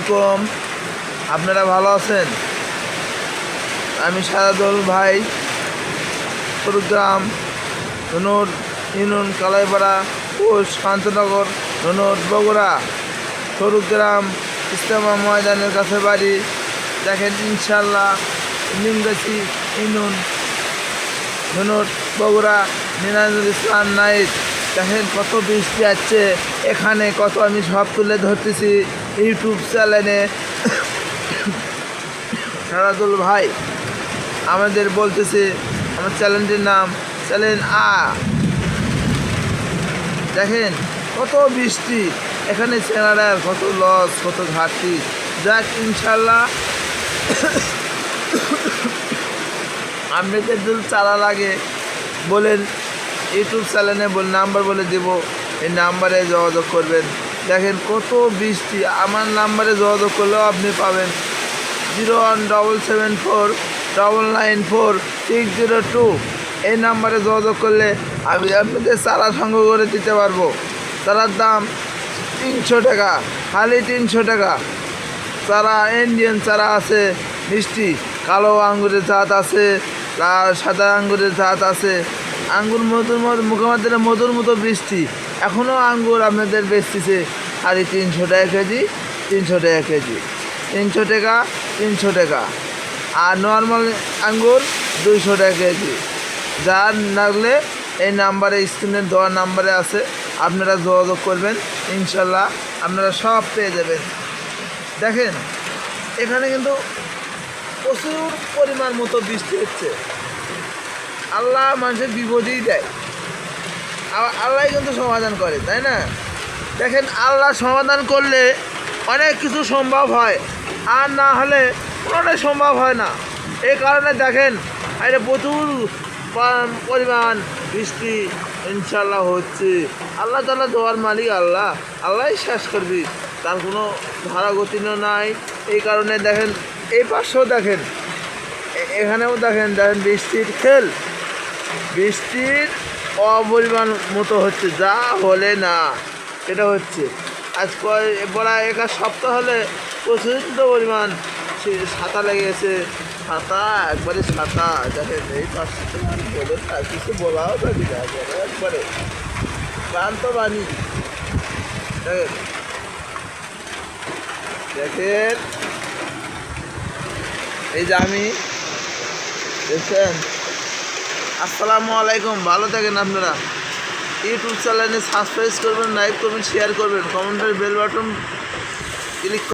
আলাইকুম। আপনারা ভালো আছেন? আমি সারাদুল ভাই, কুড়িগ্রাম ধনুর ইউনিয়ন কালাইপাড়া ও শান্তনগর ধনুর বগুড়া, কুড়িগ্রাম ইস্তেমা ময়দানের কাছে বাড়ি। দেখেন ইনশাল্লাহ লিঙ্গাছি ইউনিয়ন ধনুর বগুড়া মিনাজুল ইসলাম নাইট। দেখেন কত বৃষ্টি আসছে এখানে, কত আমি সব তুলে ধরতেছি ইউটিউব চ্যানেলে। সারাদুল ভাই আমাদের বলতেছে, আমার চ্যানেলটির নাম চ্যানেল দেখেন কত বৃষ্টি এখানে, চেনারার কত লস, কত ঘাটতি। যাক ইনশাল্লাহ আপনাদের যদি চারা লাগে বলেন, ইউটিউব চ্যানেলে নাম্বার বলে দেব, এই নাম্বারে যোগাযোগ করবেন। দেখেন কত বৃষ্টি, আমার নাম্বারে যোগাযোগ করলেও আপনি পাবেন 01774994602। এই নাম্বারে যোগাযোগ করলে আমি আপনাদের চারা সংগ্রহ করে দিতে পারবো। চারার দাম 300 টাকা, খালি 300 টাকা। চারা ইন্ডিয়ান চারা আছে, মিষ্টি কালো আঙ্গুরের জাত আছে, লাল সাদা আঙ্গুরের জাত আছে। আঙ্গুর মুখোমধ্যে মধুর মতো বৃষ্টি, এখনও আঙ্গুর আপনাদের বেচতেছে খালি 300 টাকা কেজি, 300 টাকা কেজি, 300 টাকা, 300 টাকা। আর নর্মাল আঙ্গুর 200 টাকা কেজি। যার লাগলে এই নাম্বারে, স্ক্রিনের দেওয়া নাম্বারে আছে, আপনারা যোগাযোগ করবেন, ইনশাল্লাহ আপনারা সব পেয়ে যাবেন। দেখেন এখানে কিন্তু প্রচুর পরিমাণ মতো বৃষ্টি হচ্ছে। আল্লাহ মানুষের বিপদেই দেয়, আল্লাহ কিন্তু সমাধান করে, তাই না? দেখেন আল্লাহ সমাধান করলে অনেক কিছু সম্ভব হয়, আর না হলে কোনোটাই সম্ভব হয় না। এই কারণে দেখেন এটা প্রচুর পরিমাণ বৃষ্টি ইনশাল্লাহ হচ্ছে। আল্লাহ তাআলা দোয়ার মালিক, আল্লাহই শেষ করবি, তার কোনো ধারাগতিও নাই। এই কারণে দেখেন এই পাশেও দেখেন, এখানেও দেখেন বৃষ্টির খেল, বৃষ্টির অপরিমাণ মতো হচ্ছে, যা হলে না এটা হচ্ছে। আজ প্রায় 1 সপ্তাহ হলে প্রচণ্ড পরিমাণ ছাতা লেগেছে, ছাতা একবারে ছাতা। দেখেন এই পাশে কিছু বলাও যাবি না, একবারে ক্লান্ত বাণী। দেখেন এই যে আমি, দেখছেন। আসসালামু আলাইকুম, ভালো থাকেন আপনারা। ইউটিউব চ্যানেলে সাবস্ক্রাইব করবেন, লাইক করবেন, শেয়ার করবেন, কমেন্টের বেল বাটন ক্লিক